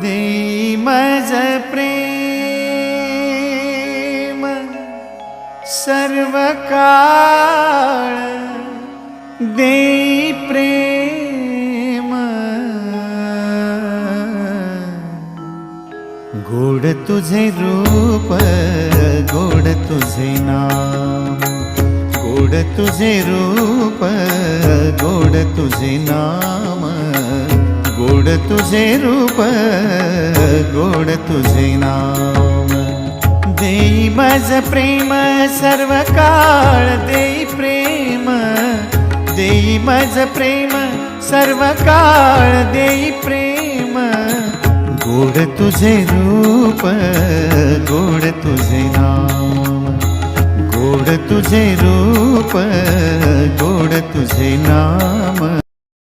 देई मज प्रेम सर्व काळ, देई प्रेम गोड तुझे रूप, गोड तुझे नाम, गोड तुझे रूप, गोड तुझे नाम, गोड तुझे रूप, गोड तुझे नाम। देई मज प्रेम सर्व काळ, देई प्रेम, देई मज प्रेम सर्व काळ, देई प्रेम गोड तुझे रूप, गोड तुझे नाम, गोड तुझे रूप, गोड तुझे नाम,